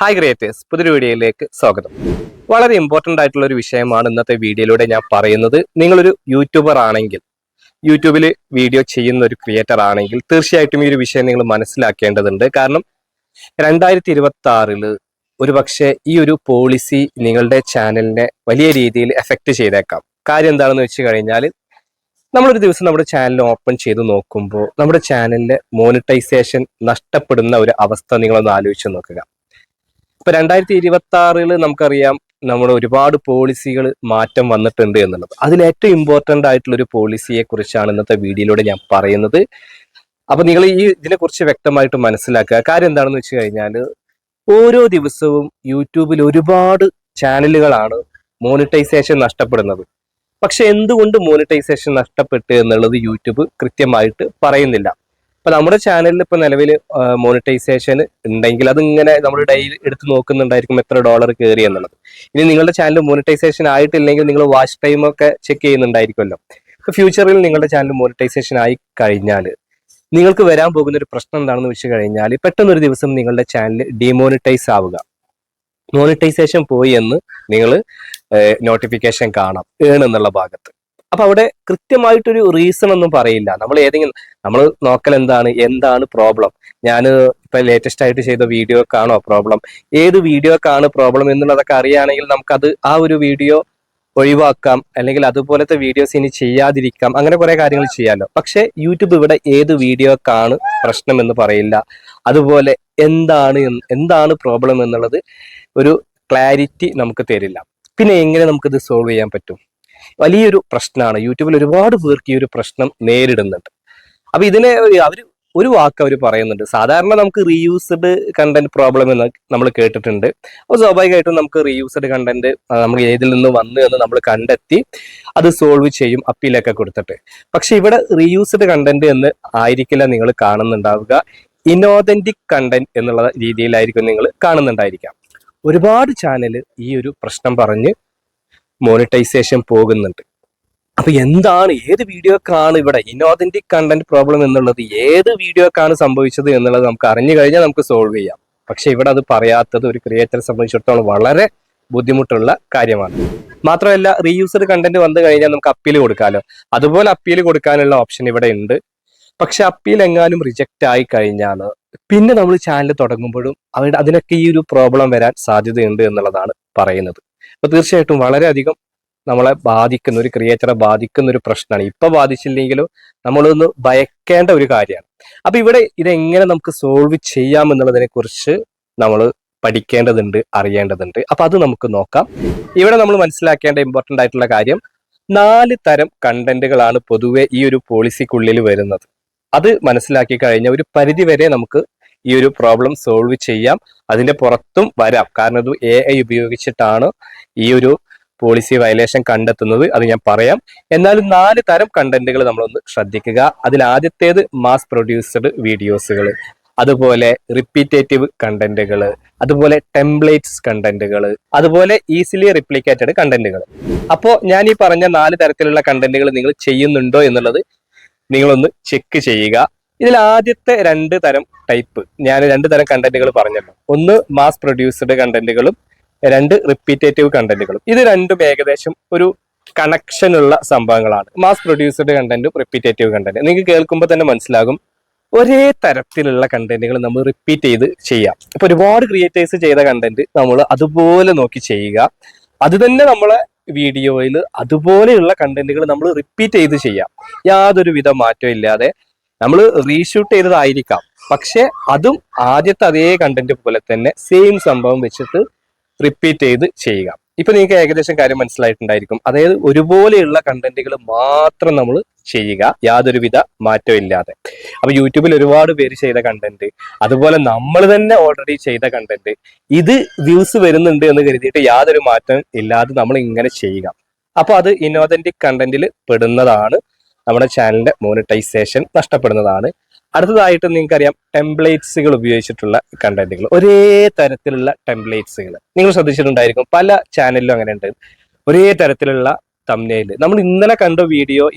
Hi creators, പുതിയൊരു വീഡിയോയിലേക്ക് സ്വാഗതം. വളരെ ഇമ്പോർട്ടൻ്റ് ആയിട്ടുള്ള ഒരു വിഷയമാണ് ഇന്നത്തെ വീഡിയോയിലൂടെ ഞാൻ പറയുന്നത്. നിങ്ങളൊരു യൂട്യൂബർ ആണെങ്കിൽ, യൂട്യൂബിൽ വീഡിയോ ചെയ്യുന്ന ഒരു ക്രിയേറ്റർ ആണെങ്കിൽ തീർച്ചയായിട്ടും ഈ ഒരു വിഷയം നിങ്ങൾ മനസ്സിലാക്കേണ്ടതുണ്ട്. കാരണം 2026 ഒരു പക്ഷേ ഈ ഒരു പോളിസി നിങ്ങളുടെ ചാനലിനെ വലിയ രീതിയിൽ എഫക്റ്റ് ചെയ്തേക്കാം. കാര്യം എന്താണെന്ന് വെച്ച് കഴിഞ്ഞാൽ, നമ്മളൊരു ദിവസം നമ്മുടെ ചാനൽ ഓപ്പൺ ചെയ്ത് നോക്കുമ്പോൾ നമ്മുടെ ചാനലിന്റെ മോണിറ്റൈസേഷൻ നഷ്ടപ്പെടുന്ന ഒരു അവസ്ഥ നിങ്ങളൊന്ന് ആലോചിച്ച് നോക്കുക. ഇപ്പൊ 2026 നമുക്കറിയാം, നമ്മുടെ ഒരുപാട് പോളിസികൾ മാറ്റം വന്നിട്ടുണ്ട് എന്നുള്ളത്. അതിൽ ഏറ്റവും ഇമ്പോർട്ടൻ്റ് ആയിട്ടുള്ള ഒരു പോളിസിയെ കുറിച്ചാണ് ഇന്നത്തെ വീഡിയോയിലൂടെ ഞാൻ പറയുന്നത്. അപ്പൊ നിങ്ങൾ ഇതിനെക്കുറിച്ച് വ്യക്തമായിട്ട് മനസ്സിലാക്കുക. കാര്യം എന്താണെന്ന് വെച്ച് കഴിഞ്ഞാൽ, ഓരോ ദിവസവും യൂട്യൂബിൽ ഒരുപാട് ചാനലുകളാണ് മോണിറ്റൈസേഷൻ നഷ്ടപ്പെടുന്നത്. പക്ഷെ എന്തുകൊണ്ട് മോണിറ്റൈസേഷൻ നഷ്ടപ്പെട്ടു എന്നുള്ളത് യൂട്യൂബ് കൃത്യമായിട്ട് പറയുന്നില്ല. അപ്പൊ നമ്മുടെ ചാനലിൽ ഇപ്പൊ നിലവിൽ മോണിറ്റൈസേഷൻ ഉണ്ടെങ്കിൽ അതിങ്ങനെ നമ്മൾ ഡെയിലി എടുത്ത് നോക്കുന്നുണ്ടായിരിക്കും എത്ര ഡോളർ കയറി എന്നുള്ളത്. ഇനി നിങ്ങളുടെ ചാനൽ മോണിറ്റൈസേഷൻ ആയിട്ടില്ലെങ്കിൽ നിങ്ങൾ വാച്ച് ടൈം ഒക്കെ ചെക്ക് ചെയ്യുന്നുണ്ടായിരിക്കുമല്ലോ. ഇപ്പൊ ഫ്യൂച്ചറിൽ നിങ്ങളുടെ ചാനൽ മോണിറ്റൈസേഷൻ ആയി കഴിഞ്ഞാൽ നിങ്ങൾക്ക് വരാൻ പോകുന്ന ഒരു പ്രശ്നം എന്താണെന്ന് വെച്ച് കഴിഞ്ഞാൽ, പെട്ടെന്നൊരു ദിവസം നിങ്ങളുടെ ചാനൽ ഡിമോണിറ്റൈസ് ആവുക. മോണിറ്റൈസേഷൻ പോയി എന്ന് നിങ്ങൾ നോട്ടിഫിക്കേഷൻ കാണാം എന്നുള്ള ഭാഗത്ത്. അപ്പൊ അവിടെ കൃത്യമായിട്ടൊരു റീസൺ ഒന്നും പറയില്ല. നമ്മൾ നോക്കൽ എന്താണ് പ്രോബ്ലം, ഞാൻ ഇപ്പൊ ലേറ്റസ്റ്റ് ആയിട്ട് ചെയ്ത വീഡിയോക്കാണോ പ്രോബ്ലം, ഏത് വീഡിയോക്കാണ് പ്രോബ്ലം എന്നുള്ളതൊക്കെ അറിയുകയാണെങ്കിൽ നമുക്കത് ആ ഒരു വീഡിയോ ഒഴിവാക്കാം, അല്ലെങ്കിൽ അതുപോലത്തെ വീഡിയോസ് ഇനി ചെയ്യാതിരിക്കാം, അങ്ങനെ കുറെ കാര്യങ്ങൾ ചെയ്യാമല്ലോ. പക്ഷെ യൂട്യൂബ് ഇവിടെ ഏത് വീഡിയോക്കാണ് പ്രശ്നം എന്ന് പറയില്ല. അതുപോലെ എന്താണ് പ്രോബ്ലം എന്നുള്ളത് ഒരു ക്ലാരിറ്റി നമുക്ക് തരില്ല. പിന്നെ എങ്ങനെ നമുക്കിത് സോൾവ് ചെയ്യാൻ പറ്റും? വലിയൊരു പ്രശ്നമാണ്. യൂട്യൂബിൽ ഒരുപാട് പേർക്ക് ഈ ഒരു പ്രശ്നം നേരിടുന്നുണ്ട്. അപ്പൊ ഇതിനെ ഒരു വാക്ക് അവർ പറയുന്നുണ്ട്. സാധാരണ നമുക്ക് റീയൂസ്ഡ് കണ്ടന്റ് പ്രോബ്ലം എന്ന് നമ്മൾ കേട്ടിട്ടുണ്ട്. അപ്പോൾ സ്വാഭാവികമായിട്ടും നമുക്ക് റീയൂസ്ഡ് കണ്ടന്റ് നമുക്ക് ഏതിൽ നിന്ന് വന്നു എന്ന് നമ്മൾ കണ്ടെത്തി അത് സോൾവ് ചെയ്യും, അപ്പീലൊക്കെ കൊടുത്തിട്ട്. പക്ഷെ ഇവിടെ റീയൂസ്ഡ് കണ്ടന്റ് എന്ന് ആയിരിക്കില്ല നിങ്ങൾ കാണുന്നുണ്ടാവുക, ഇനോതന്റിക് കണ്ടന്റ് എന്നുള്ള രീതിയിലായിരിക്കും നിങ്ങൾ കാണുന്നുണ്ടായിരിക്കാം. ഒരുപാട് ചാനൽ ഈ ഒരു പ്രശ്നം പറഞ്ഞ് മോണിറ്റൈസേഷൻ പോകുന്നുണ്ട്. അപ്പൊ ഏത് വീഡിയോക്കാണ് ഇവിടെ ഇനോതന്റിക് കണ്ടന്റ് പ്രോബ്ലം എന്നുള്ളത്, ഏത് വീഡിയോക്കാണ് സംഭവിച്ചത് എന്നുള്ളത് നമുക്ക് അറിഞ്ഞു കഴിഞ്ഞാൽ നമുക്ക് സോൾവ് ചെയ്യാം. പക്ഷെ ഇവിടെ അത് പറയാത്തത് ഒരു ക്രിയേറ്ററെ സംബന്ധിച്ചിടത്തോളം വളരെ ബുദ്ധിമുട്ടുള്ള കാര്യമാണ്. മാത്രമല്ല, റീയൂസ്ഡ് കണ്ടന്റ് വന്നു കഴിഞ്ഞാൽ നമുക്ക് അപ്പീൽ കൊടുക്കാമല്ലോ. അതുപോലെ അപ്പീൽ കൊടുക്കാനുള്ള ഓപ്ഷൻ ഇവിടെ ഉണ്ട്. പക്ഷെ അപ്പീൽ എങ്ങാനും റിജക്റ്റ് ആയി കഴിഞ്ഞാൽ പിന്നെ നമ്മൾ ചാനൽ തുടങ്ങുമ്പോഴും അതിനൊക്കെ ഈ ഒരു പ്രോബ്ലം വരാൻ സാധ്യതയുണ്ട് എന്നുള്ളതാണ് പറയുന്നത്. അപ്പൊ തീർച്ചയായിട്ടും വളരെയധികം നമ്മളെ ബാധിക്കുന്ന, ഒരു ക്രിയേറ്ററെ ബാധിക്കുന്ന ഒരു പ്രശ്നമാണ്. ഇപ്പൊ ബാധിച്ചില്ലെങ്കിലും നമ്മളൊന്ന് ഭയക്കേണ്ട ഒരു കാര്യമാണ്. അപ്പൊ ഇവിടെ ഇതെങ്ങനെ നമുക്ക് സോൾവ് ചെയ്യാം എന്നുള്ളതിനെ കുറിച്ച് നമ്മൾ പഠിക്കേണ്ടതുണ്ട്, അറിയേണ്ടതുണ്ട്. അപ്പൊ അത് നമുക്ക് നോക്കാം. ഇവിടെ നമ്മൾ മനസ്സിലാക്കേണ്ട ഇമ്പോർട്ടൻ്റ് ആയിട്ടുള്ള കാര്യം, 4 തരം കണ്ടന്റുകളാണ് പൊതുവെ ഈ ഒരു പോളിസിക്കുള്ളിൽ വരുന്നത്. അത് മനസ്സിലാക്കി കഴിഞ്ഞാൽ ഒരു പരിധി വരെ നമുക്ക് ഈ ഒരു പ്രോബ്ലം സോൾവ് ചെയ്യാം. അതിന്റെ പുറത്തും വരാം. കാരണം ഇത് AI ഉപയോഗിച്ചിട്ടാണ് ഈ ഒരു പോളിസി വയലേഷൻ കണ്ടെത്തുന്നത്, അത് ഞാൻ പറയാം. എന്നാലും 4 തരം കണ്ടന്റുകൾ നമ്മളൊന്ന് ശ്രദ്ധിക്കുക. അതിൽ ആദ്യത്തേത് മാസ് പ്രൊഡ്യൂസ്ഡ് വീഡിയോസുകൾ, അതുപോലെ റിപ്പീറ്റേറ്റീവ് കണ്ടന്റുകൾ, അതുപോലെ ടെംപ്ലേറ്റ്സ് കണ്ടന്റുകൾ, അതുപോലെ ഈസിലി റിപ്ലിക്കേറ്റഡ് കണ്ടന്റുകൾ. അപ്പോൾ ഞാൻ ഈ പറഞ്ഞ 4 തരത്തിലുള്ള കണ്ടന്റുകൾ നിങ്ങൾ ചെയ്യുന്നുണ്ടോ എന്നുള്ളത് നിങ്ങളൊന്ന് ചെക്ക് ചെയ്യുക. ഇതിൽ ആദ്യത്തെ 2 തരം ടൈപ്പ്, ഞാൻ 2 തരം കണ്ടന്റുകൾ പറഞ്ഞല്ലോ. ഒന്ന് മാസ് പ്രൊഡ്യൂസ്ഡ് കണ്ടന്റുകളും 2 റിപ്പീറ്റേറ്റീവ് കണ്ടന്റുകളും. ഇത് രണ്ടും ഏകദേശം ഒരു കണക്ഷൻ ഉള്ള സംഭവങ്ങളാണ്. മാസ് പ്രൊഡ്യൂസ്ഡ് കണ്ടന്റും റിപ്പീറ്റേറ്റീവ് കണ്ടന്റ് നിങ്ങൾക്ക് കേൾക്കുമ്പോൾ തന്നെ മനസ്സിലാകും. ഒരേ തരത്തിലുള്ള കണ്ടന്റുകൾ നമ്മൾ റിപ്പീറ്റ് ചെയ്ത് ചെയ്യാം. ഇപ്പൊ ഒരുപാട് ക്രിയേറ്റേഴ്സ് ചെയ്ത കണ്ടന്റ് നമ്മൾ അതുപോലെ നോക്കി ചെയ്യുക. അത് തന്നെ നമ്മളെ വീഡിയോയിൽ അതുപോലെയുള്ള കണ്ടന്റുകൾ നമ്മൾ റിപ്പീറ്റ് ചെയ്ത് ചെയ്യാം. യാതൊരു വിധ മാറ്റവും ഇല്ലാതെ നമ്മൾ റീഷൂട്ട് ചെയ്തതായിരിക്കാം, പക്ഷെ അതും ആദ്യത്തെ അതേ കണ്ടന്റ് പോലെ തന്നെ സെയിം സംഭവം വെച്ചിട്ട് റിപ്പീറ്റ് ചെയ്ത് ചെയ്യുക. ഇപ്പൊ നിങ്ങൾക്ക് ഏകദേശം കാര്യം മനസ്സിലായിട്ടുണ്ടായിരിക്കും. അതായത് ഒരുപോലെയുള്ള കണ്ടന്റുകൾ മാത്രം നമ്മൾ ചെയ്യുക, യാതൊരുവിധ മാറ്റവും ഇല്ലാതെ. അപ്പൊ യൂട്യൂബിൽ ഒരുപാട് പേര് ചെയ്ത കണ്ടന്റ്, അതുപോലെ നമ്മൾ തന്നെ ഓൾറെഡി ചെയ്ത കണ്ടന്റ്, ഇത് വ്യൂസ് വരുന്നുണ്ട് എന്ന് കരുതിയിട്ട് യാതൊരു മാറ്റം ഇല്ലാതെ നമ്മൾ ഇങ്ങനെ ചെയ്യുക. അപ്പൊ അത് ഇനോതന്റിക് കണ്ടന്റിൽ പെടുന്നതാണ്, നമ്മുടെ ചാനലിന്റെ മോണിറ്റൈസേഷൻ നഷ്ടപ്പെടുന്നതാണ്. അടുത്തതായിട്ട് നിങ്ങൾക്കറിയാം, ടെംപ്ലേറ്റ്സുകൾ ഉപയോഗിച്ചിട്ടുള്ള കണ്ടന്റുകൾ, ഒരേ തരത്തിലുള്ള ടെംപ്ലേറ്റ്സുകൾ നിങ്ങൾ ശ്രദ്ധിച്ചിട്ടുണ്ടായിരിക്കും. പല ചാനലിലും അങ്ങനെ ഉണ്ട്. ഒരേ തരത്തിലുള്ള തംബ്നെയിൽ, നമ്മൾ ഇന്ന് കണ്ട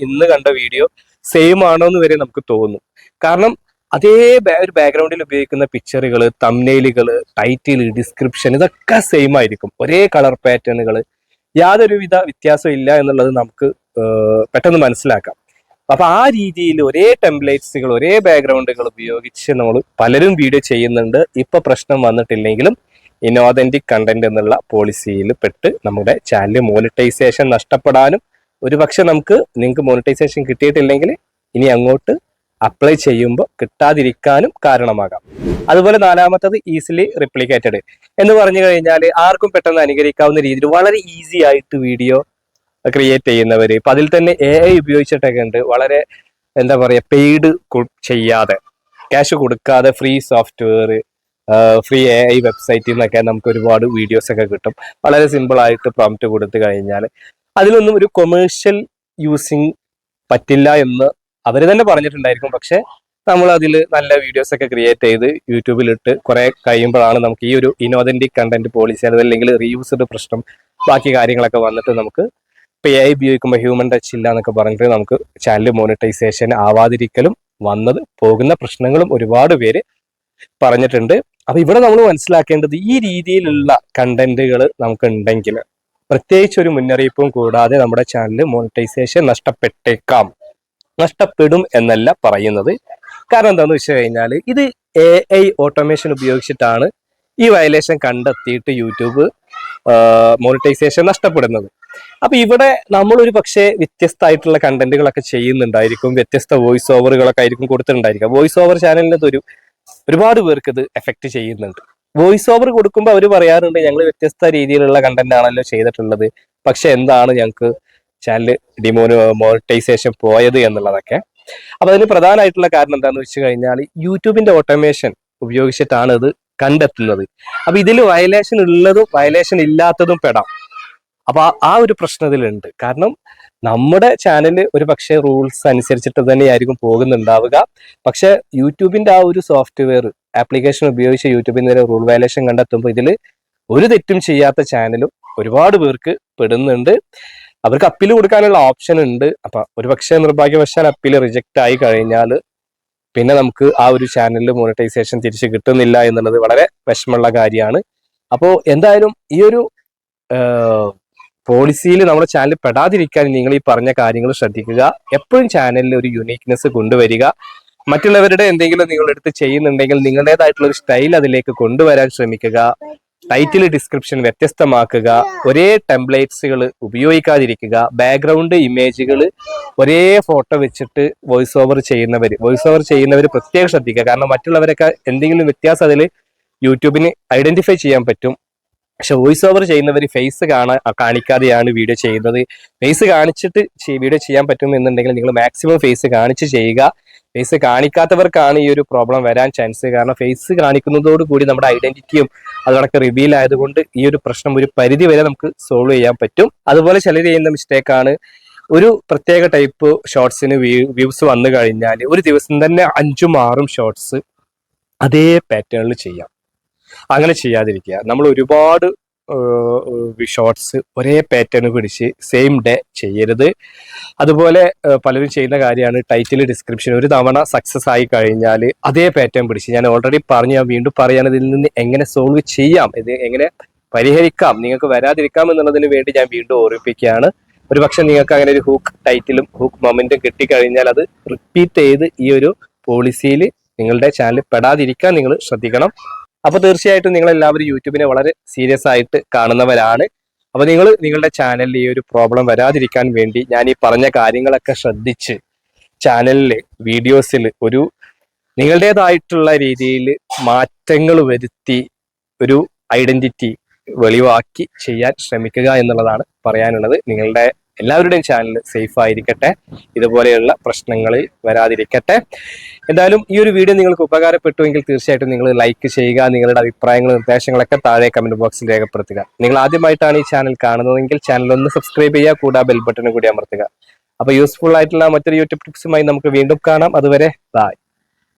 വീഡിയോ സെയിം ആണോ എന്ന് വരെ നമുക്ക് തോന്നും. കാരണം അതേ ഒരു ബാക്ക്ഗ്രൗണ്ടിൽ ഉപയോഗിക്കുന്ന പിക്ചറുകൾ, തംനെയിലുകൾ, ടൈറ്റിൽ, ഡിസ്ക്രിപ്ഷൻ ഇതൊക്കെ സെയിം ആയിരിക്കും. ഒരേ കളർ പാറ്റേണുകൾ, യാതൊരുവിധ വ്യത്യാസവും ഇല്ല എന്നുള്ളത് നമുക്ക് പെട്ടെന്ന് മനസ്സിലാക്കാം. അപ്പൊ ആ രീതിയിൽ ഒരേ ടെംപ്ലേറ്റ്സുകൾ, ഒരേ ബാക്ക്ഗ്രൗണ്ടുകൾ ഉപയോഗിച്ച് നമ്മൾ പലരും വീഡിയോ ചെയ്യുന്നുണ്ട്. ഇപ്പൊ പ്രശ്നം വന്നിട്ടില്ലെങ്കിലും ഇനോതന്റിക് കണ്ടന്റ് എന്നുള്ള പോളിസിയിൽ പെട്ട് നമ്മുടെ ചാനൽ മോണിറ്റൈസേഷൻ നഷ്ടപ്പെടാനും ഒരുപക്ഷെ നിങ്ങൾക്ക് മോണിറ്റൈസേഷൻ കിട്ടിയിട്ടില്ലെങ്കിൽ ഇനി അങ്ങോട്ട് അപ്ലൈ ചെയ്യുമ്പോൾ കിട്ടാതിരിക്കാനും കാരണമാകാം. അതുപോലെ നാലാമത്തത് ഈസിലി റിപ്ലിക്കേറ്റഡ് എന്ന് പറഞ്ഞു കഴിഞ്ഞാൽ ആർക്കും പെട്ടെന്ന് അനുകരിക്കാവുന്ന രീതിയിൽ വളരെ ഈസി ആയിട്ട് വീഡിയോ ക്രിയേറ്റ് ചെയ്യുന്നവര്, ഇപ്പൊ അതിൽ തന്നെ AI ഉപയോഗിച്ചിട്ടൊക്കെ ഉണ്ട്. വളരെ എന്താ പറയാ, പെയ്ഡ് ചെയ്യാതെ, ക്യാഷ് കൊടുക്കാതെ ഫ്രീ സോഫ്റ്റ്വെയർ, ഫ്രീ AI വെബ്സൈറ്റിൽ നിന്നൊക്കെ നമുക്ക് ഒരുപാട് വീഡിയോസ് ഒക്കെ കിട്ടും. വളരെ സിമ്പിൾ ആയിട്ട് പ്രോംപ്റ്റ് കൊടുത്തു കഴിഞ്ഞാൽ അതിലൊന്നും ഒരു കൊമേഴ്ഷ്യൽ യൂസിങ് പറ്റില്ല എന്ന് അവർ തന്നെ പറഞ്ഞിട്ടുണ്ടായിരിക്കും. പക്ഷെ നമ്മൾ അതിൽ നല്ല വീഡിയോസ് ഒക്കെ ക്രിയേറ്റ് ചെയ്ത് യൂട്യൂബിലിട്ട് കുറെ കഴിയുമ്പോഴാണ് നമുക്ക് ഈ ഒരു ഇനോതന്റിക് കണ്ടന്റ് പോളിസി, അതല്ലെങ്കിൽ റീയൂസ്ഡ് പ്രശ്നം, ബാക്കി കാര്യങ്ങളൊക്കെ വന്നിട്ട് നമുക്ക് ഇപ്പൊ AI ഉപയോഗിക്കുമ്പോൾ ഹ്യൂമൻ ടച്ച് ഇല്ല എന്നൊക്കെ പറഞ്ഞിട്ട് നമുക്ക് ചാനൽ മോണിറ്റൈസേഷൻ ആവാതിരിക്കലും വന്നത് പോകുന്ന പ്രശ്നങ്ങളും ഒരുപാട് പേര് പറഞ്ഞിട്ടുണ്ട്. അപ്പൊ ഇവിടെ നമ്മൾ മനസ്സിലാക്കേണ്ടത് ഈ രീതിയിലുള്ള കണ്ടന്റുകൾ നമുക്ക് ഉണ്ടെങ്കിൽ പ്രത്യേകിച്ച് ഒരു മുന്നറിയിപ്പും കൂടാതെ നമ്മുടെ ചാനൽ മോണിറ്റൈസേഷൻ നഷ്ടപ്പെടും എന്നല്ല പറയുന്നത്. കാരണം എന്താണെന്ന് വെച്ച് കഴിഞ്ഞാൽ ഇത് AI ഓട്ടോമേഷൻ ഉപയോഗിച്ചിട്ടാണ് ഈ വയലേഷൻ കണ്ടെത്തിയിട്ട് യൂട്യൂബ് മോണിറ്റൈസേഷൻ നഷ്ടപ്പെടുന്നത്. അപ്പൊ ഇവിടെ നമ്മളൊരു പക്ഷേ വ്യത്യസ്തമായിട്ടുള്ള കണ്ടന്റുകളൊക്കെ ചെയ്യുന്നുണ്ടായിരിക്കും, വ്യത്യസ്ത വോയിസ് ഓവറുകളൊക്കെ ആയിരിക്കും കൊടുത്തിട്ടുണ്ടായിരിക്കും. വോയിസ് ഓവർ ചാനലിന് ഒരുപാട് പേർക്ക് ഇത് എഫക്ട് ചെയ്യുന്നുണ്ട്. വോയിസ് ഓവർ കൊടുക്കുമ്പോൾ അവർ പറയാറുണ്ട് ഞങ്ങൾ വ്യത്യസ്ത രീതിയിലുള്ള കണ്ടന്റ് ആണല്ലോ ചെയ്തിട്ടുള്ളത്, പക്ഷെ എന്താണ് ഞങ്ങൾക്ക് ചാനൽ മോണിറ്റൈസേഷൻ പോയത് എന്നുള്ളതൊക്കെ. അപ്പൊ അതിന് പ്രധാനമായിട്ടുള്ള കാരണം എന്താണെന്ന് വെച്ച് കഴിഞ്ഞാൽ യൂട്യൂബിന്റെ ഓട്ടോമേഷൻ ഉപയോഗിച്ചിട്ടാണ് ഇത് കണ്ടെത്തുന്നത്. അപ്പൊ ഇതിൽ വയലേഷൻ ഉള്ളതും വയലേഷൻ ഇല്ലാത്തതും പെടാം. അപ്പൊ ആ ഒരു പ്രശ്നത്തിലുണ്ട്. കാരണം നമ്മുടെ ചാനൽ ഒരു പക്ഷേ റൂൾസ് അനുസരിച്ചിട്ട് തന്നെയായിരിക്കും പോകുന്നുണ്ടാവുക. പക്ഷെ യൂട്യൂബിന്റെ ആ ഒരു സോഫ്റ്റ്വെയർ ആപ്ലിക്കേഷൻ ഉപയോഗിച്ച് യൂട്യൂബിന്റെ റൂൾ വയലേഷൻ കണ്ടെത്തുമ്പോൾ ഇതിൽ ഒരു തെറ്റും ചെയ്യാത്ത ചാനലും ഒരുപാട് പേർക്ക് പെടുന്നുണ്ട്. അവർക്ക് അപ്പീൽ കൊടുക്കാനുള്ള ഓപ്ഷൻ ഉണ്ട്. അപ്പൊ ഒരു പക്ഷേ നിർഭാഗ്യവശാൽ അപ്പീൽ റിജക്റ്റ് ആയി കഴിഞ്ഞാൽ പിന്നെ നമുക്ക് ആ ഒരു ചാനലിൽ മോണിറ്റൈസേഷൻ തിരിച്ച് കിട്ടുന്നില്ല എന്നുള്ളത് വളരെ വിഷമമുള്ള കാര്യമാണ്. അപ്പോൾ എന്തായാലും ഈ ഒരു പോളിസിയിൽ നമ്മുടെ ചാനൽ പെടാതിരിക്കാൻ നിങ്ങൾ ഈ പറഞ്ഞ കാര്യങ്ങൾ ശ്രദ്ധിക്കുക. എപ്പോഴും ചാനലിൽ ഒരു യുണീക്നെസ് കൊണ്ടുവരിക. മറ്റുള്ളവരുടെ എന്തെങ്കിലും നിങ്ങൾ എടുത്ത് ചെയ്യുന്നുണ്ടെങ്കിൽ നിങ്ങളുടേതായിട്ടുള്ള ഒരു സ്റ്റൈൽ അതിലേക്ക് കൊണ്ടുവരാൻ ശ്രമിക്കുക. ടൈറ്റിൽ, ഡിസ്ക്രിപ്ഷൻ വ്യത്യസ്തമാക്കുക. ഒരേ ടെംപ്ലേറ്റ്സുകൾ ഉപയോഗിക്കാതിരിക്കുക. ബാക്ക്ഗ്രൗണ്ട് ഇമേജുകൾ ഒരേ ഫോട്ടോ വെച്ചിട്ട് വോയിസ് ഓവർ ചെയ്യുന്നവർ പ്രത്യേകം ശ്രദ്ധിക്കുക. കാരണം മറ്റുള്ളവരൊക്കെ എന്തെങ്കിലും വ്യത്യാസം അതിൽ യൂട്യൂബിന് ഐഡന്റിഫൈ ചെയ്യാൻ പറ്റും. പക്ഷെ വോയിസ് ഓവർ ചെയ്യുന്നവർ ഫേസ് കാണിക്കാതെയാണ് വീഡിയോ ചെയ്യുന്നത്. ഫേസ് കാണിച്ചിട്ട് വീഡിയോ ചെയ്യാൻ പറ്റും എന്നുണ്ടെങ്കിൽ നിങ്ങൾ മാക്സിമം ഫേസ് കാണിച്ച് ചെയ്യുക. ഫേസ് കാണിക്കാത്തവർക്കാണ് ഈ ഒരു പ്രോബ്ലം വരാൻ ചാൻസ്. കാരണം ഫേസ് കാണിക്കുന്നതോടുകൂടി നമ്മുടെ ഐഡന്റിറ്റിയും അതോടൊക്കെ റിവീൽ ആയതുകൊണ്ട് ഈ ഒരു പ്രശ്നം ഒരു പരിധി വരെ നമുക്ക് സോൾവ് ചെയ്യാൻ പറ്റും. അതുപോലെ ചിലർ ചെയ്യുന്ന മിസ്റ്റേക്കാണ് ഒരു പ്രത്യേക ടൈപ്പ് ഷോർട്സിന് വ്യൂസ് വന്നു കഴിഞ്ഞാൽ ഒരു ദിവസം തന്നെ 5-6 ഷോർട്സ് അതേ പാറ്റേണിൽ ചെയ്യാം. അങ്ങനെ ചെയ്യാതിരിക്കുക. നമ്മൾ ഒരുപാട് ഷോർട്സ് ഒരേ പാറ്റേൺ പിടിച്ച് സെയിം ഡേ ചെയ്യരുത്. അതുപോലെ പലരും ചെയ്യുന്ന കാര്യമാണ് ടൈറ്റിൽ, ഡിസ്ക്രിപ്ഷൻ ഒരു തവണ സക്സസ് ആയി കഴിഞ്ഞാൽ അതേ പാറ്റേൺ പിടിച്ച്, ഞാൻ ഓൾറെഡി പറഞ്ഞു, ഞാൻ വീണ്ടും പറയാണ്, ഇതിൽ നിന്ന് എങ്ങനെ സോൾവ് ചെയ്യാം, ഇത് എങ്ങനെ പരിഹരിക്കാം, നിങ്ങൾക്ക് വരാതിരിക്കാം എന്നുള്ളതിന് വേണ്ടി ഞാൻ വീണ്ടും ഓർമ്മിപ്പിക്കുകയാണ്. ഒരു പക്ഷെ നിങ്ങൾക്ക് അങ്ങനെ ഒരു ഹൂക്ക് ടൈറ്റിലും ഹൂക്ക് മൊമെന്റും കിട്ടിക്കഴിഞ്ഞാൽ അത് റിപ്പീറ്റ് ചെയ്ത് ഈ ഒരു പോളിസിയിൽ നിങ്ങളുടെ ചാനൽ പെടാതിരിക്കാൻ നിങ്ങൾ ശ്രദ്ധിക്കണം. അപ്പൊ തീർച്ചയായിട്ടും നിങ്ങൾ എല്ലാവരും യൂട്യൂബിനെ വളരെ സീരിയസ് ആയിട്ട് കാണുന്നവരാണ്. അപ്പൊ നിങ്ങളുടെ ചാനലിൽ ഈ ഒരു പ്രോബ്ലം വരാതിരിക്കാൻ വേണ്ടി ഞാൻ ഈ പറഞ്ഞ കാര്യങ്ങളൊക്കെ ശ്രദ്ധിച്ച് ചാനലിൽ വീഡിയോസിൽ ഒരു നിങ്ങളുടേതായിട്ടുള്ള രീതിയിൽ മാറ്റങ്ങൾ വരുത്തി ഒരു ഐഡന്റിറ്റി വെളിവാക്കി ചെയ്യാൻ ശ്രമിക്കുക എന്നുള്ളതാണ് പറയാനുള്ളത്. നിങ്ങളുടെ എല്ലാവരുടെയും ചാനൽ സേഫ് ആയിരിക്കട്ടെ, ഇതുപോലെയുള്ള പ്രശ്നങ്ങൾ വരാതിരിക്കട്ടെ. എന്തായാലും ഈ ഒരു വീഡിയോ നിങ്ങൾക്ക് ഉപകാരപ്പെട്ടുവെങ്കിൽ തീർച്ചയായിട്ടും നിങ്ങൾ ലൈക്ക് ചെയ്യുക. നിങ്ങളുടെ അഭിപ്രായങ്ങളും നിർദ്ദേശങ്ങളൊക്കെ താഴെ കമന്റ് ബോക്സിൽ രേഖപ്പെടുത്തുക. നിങ്ങൾ ആദ്യമായിട്ടാണ് ഈ ചാനൽ കാണുന്നതെങ്കിൽ ചാനൽ ഒന്ന് സബ്സ്ക്രൈബ് ചെയ്യുക, കൂടാതെ ബെൽ ബട്ടൺ കൂടി അമർത്തുക. അപ്പൊ യൂസ്ഫുൾ ആയിട്ടുള്ള മറ്റൊരു യൂട്യൂബ് ടിപ്സുമായി നമുക്ക് വീണ്ടും കാണാം. അതുവരെ ബൈ.